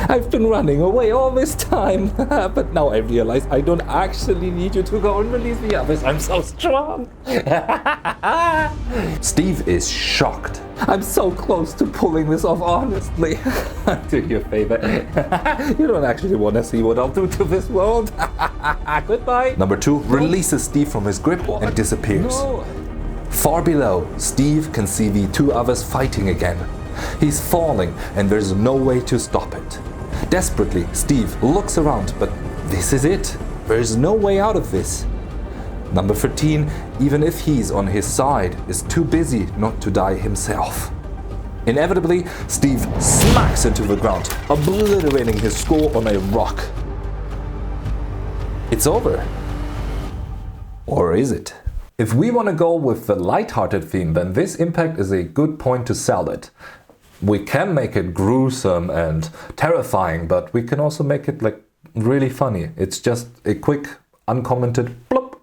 I've been running away all this time, but now I realize I don't actually need you to go and release the others. I'm so strong. Steve is shocked. I'm so close to pulling this off, honestly. Do you a favor. You don't actually want to see what I'll do to this world. Goodbye. Number 2 releases Steve from his grip and disappears. No. Far below, Steve can see the 2 others fighting again. He's falling and there's no way to stop it. Desperately, Steve looks around, but this is it. There's no way out of this. Number 13, even if he's on his side, is too busy not to die himself. Inevitably, Steve smacks into the ground, obliterating his skull on a rock. It's over. Or is it? If we want to go with the light-hearted theme, then this impact is a good point to sell it. We can make it gruesome and terrifying, but we can also make it like really funny. It's just a quick, uncommented plop.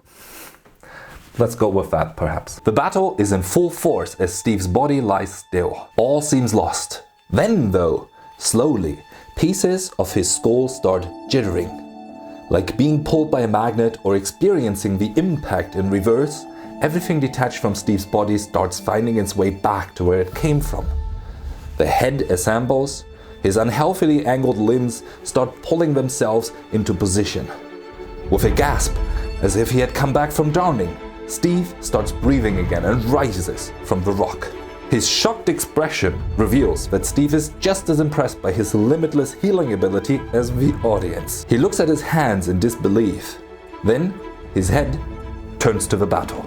Let's go with that, perhaps. The battle is in full force as Steve's body lies still. All seems lost. Then, though, slowly, pieces of his skull start jittering. Like being pulled by a magnet or experiencing the impact in reverse, everything detached from Steve's body starts finding its way back to where it came from. The head assembles, his unhealthily angled limbs start pulling themselves into position. With a gasp, as if he had come back from drowning, Steve starts breathing again and rises from the rock. His shocked expression reveals that Steve is just as impressed by his limitless healing ability as the audience. He looks at his hands in disbelief. Then, his head turns to the battle.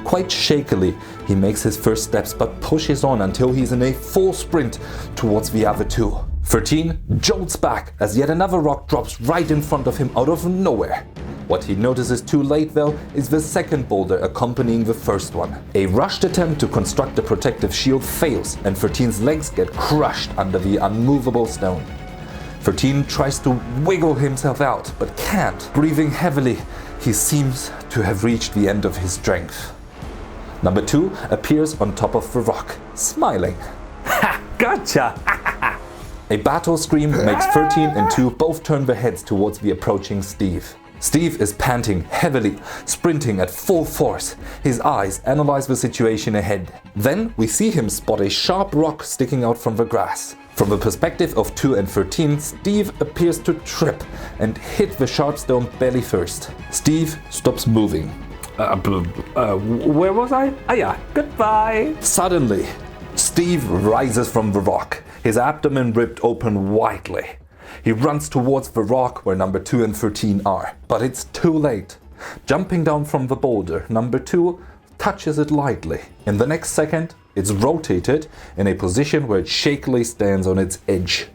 Quite shakily, he makes his first steps but pushes on until he's in a full sprint towards the other 2. 13 jolts back as yet another rock drops right in front of him out of nowhere. What he notices too late though is the second boulder accompanying the first one. A rushed attempt to construct a protective shield fails and 13's legs get crushed under the unmovable stone. 13 tries to wiggle himself out but can't. Breathing heavily, he seems to have reached the end of his strength. Number 2 appears on top of the rock, smiling. Ha! Gotcha! A battle scream makes 13 and 2 both turn their heads towards the approaching Steve. Steve is panting heavily, sprinting at full force. His eyes analyze the situation ahead. Then we see him spot a sharp rock sticking out from the grass. From the perspective of 2 and 13, Steve appears to trip and hit the sharp stone belly first. Steve stops moving. Where was I? Ah yeah, goodbye. Suddenly, Steve rises from the rock, his abdomen ripped open widely. He runs towards the rock where number 2 and 13 are, but it's too late. Jumping down from the boulder, number 2 touches it lightly. In the next second, it's rotated in a position where it shakily stands on its edge.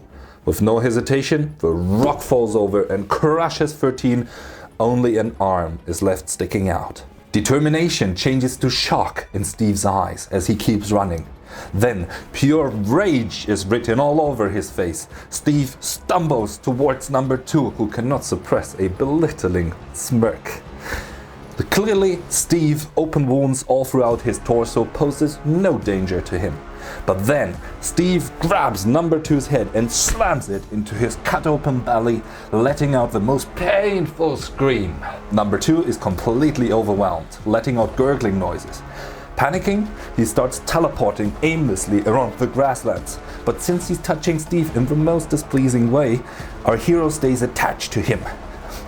With no hesitation, the rock falls over and crushes 13. Only an arm is left sticking out. Determination changes to shock in Steve's eyes as he keeps running. Then, pure rage is written all over his face. Steve stumbles towards number 2, who cannot suppress a belittling smirk. Clearly, Steve, open wounds all throughout his torso, poses no danger to him. But then, Steve grabs number two's head and slams it into his cut open belly, letting out the most painful scream. Number two is completely overwhelmed, letting out gurgling noises. Panicking, he starts teleporting aimlessly around the grasslands. But since he's touching Steve in the most displeasing way, our hero stays attached to him.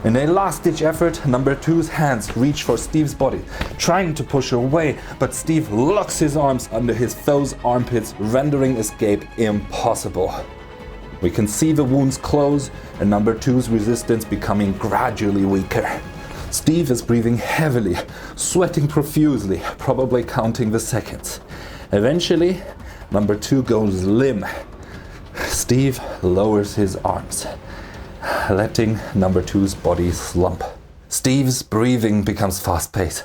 In a last-ditch effort, number two's hands reach for Steve's body, trying to push her away, but Steve locks his arms under his foe's armpits, rendering escape impossible. We can see the wounds close and number two's resistance becoming gradually weaker. Steve is breathing heavily, sweating profusely, probably counting the seconds. Eventually, number two goes limp. Steve lowers his arms, letting number two's body slump. Steve's breathing becomes fast-paced.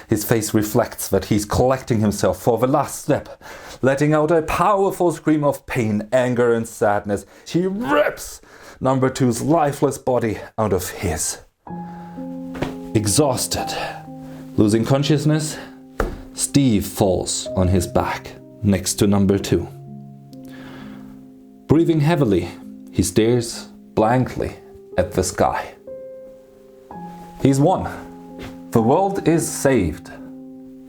His face reflects that he's collecting himself for the last step. Letting out a powerful scream of pain, anger and sadness, he rips number two's lifeless body out of his. Exhausted, losing consciousness, Steve falls on his back next to number two. Breathing heavily, he stares blankly at the sky. He's won. The world is saved.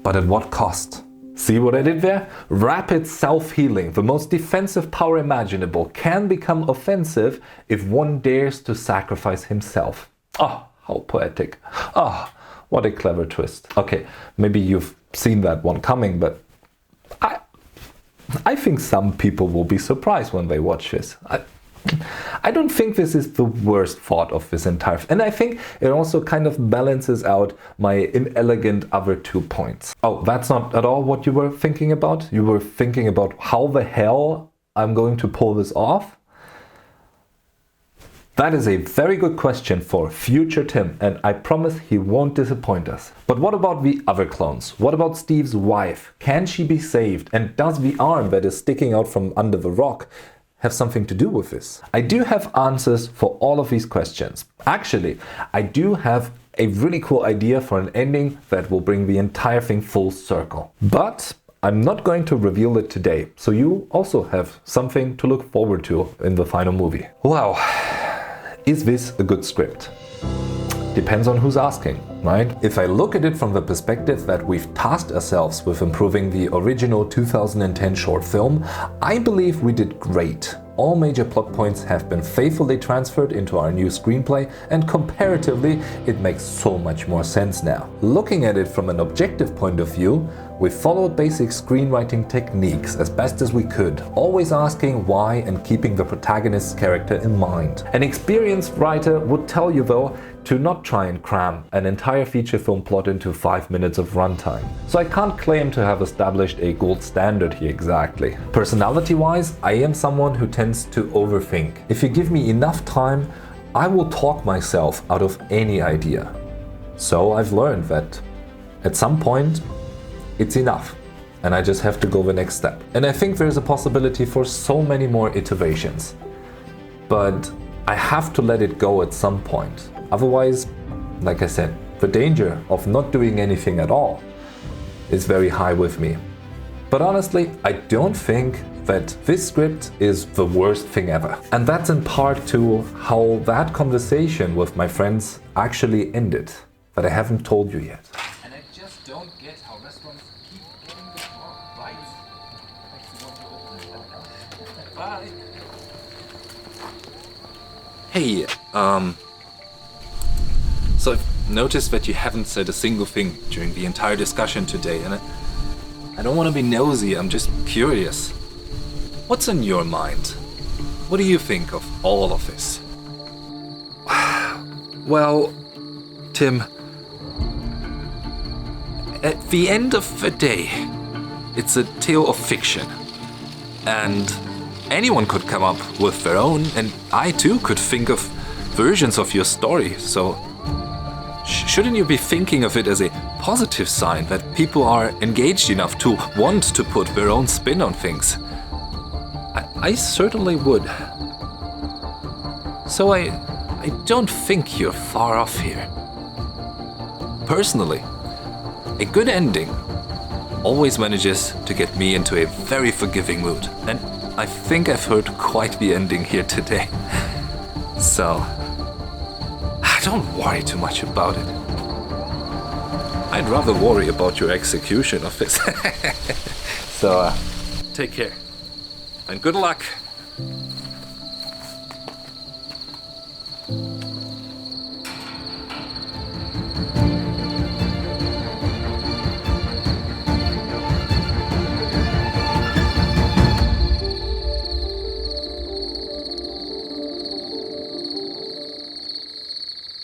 But at what cost? See what I did there? Rapid self-healing, the most defensive power imaginable, can become offensive if one dares to sacrifice himself. Ah, how poetic. Ah, what a clever twist. Okay, maybe you've seen that one coming, but I think some people will be surprised when they watch this. I don't think this is the worst thought of this entire... And I think it also kind of balances out my inelegant other 2 points. Oh, that's not at all what you were thinking about? You were thinking about how the hell I'm going to pull this off? That is a very good question for future Tim, and I promise he won't disappoint us. But what about the other clones? What about Steve's wife? Can she be saved? And does the arm that is sticking out from under the rock have something to do with this? I do have answers for all of these questions. Actually, I do have a really cool idea for an ending that will bring the entire thing full circle. But I'm not going to reveal it today, so you also have something to look forward to in the final movie. Wow, is this a good script? Depends on who's asking, right? If I look at it from the perspective that we've tasked ourselves with improving the original 2010 short film, I believe we did great. All major plot points have been faithfully transferred into our new screenplay, and comparatively, it makes so much more sense now. Looking at it from an objective point of view, we followed basic screenwriting techniques as best as we could, always asking why and keeping the protagonist's character in mind. An experienced writer would tell you though to not try and cram an entire feature film plot into 5 minutes of runtime. So I can't claim to have established a gold standard here exactly. Personality-wise, I am someone who tends to overthink. If you give me enough time, I will talk myself out of any idea. So I've learned that at some point, it's enough, and I just have to go the next step. And I think there's a possibility for so many more iterations. But I have to let it go at some point. Otherwise, like I said, the danger of not doing anything at all is very high with me. But honestly, I don't think that this script is the worst thing ever. And that's in part to how that conversation with my friends actually ended, that I haven't told you yet. And I just don't get how restaurants keep getting this wrong, right? Bye. Hey, so I've noticed that you haven't said a single thing during the entire discussion today, and I don't want to be nosy, I'm just curious. What's on your mind? What do you think of all of this? Well, Tim, at the end of the day, it's a tale of fiction. And anyone could come up with their own, and I too could think of versions of your story, so shouldn't you be thinking of it as a positive sign that people are engaged enough to want to put their own spin on things? I certainly would. So I don't think you're far off here. Personally, a good ending always manages to get me into a very forgiving mood. And I think I've heard quite the ending here today. So, don't worry too much about it. I'd rather worry about your execution of this. So, take care. And good luck.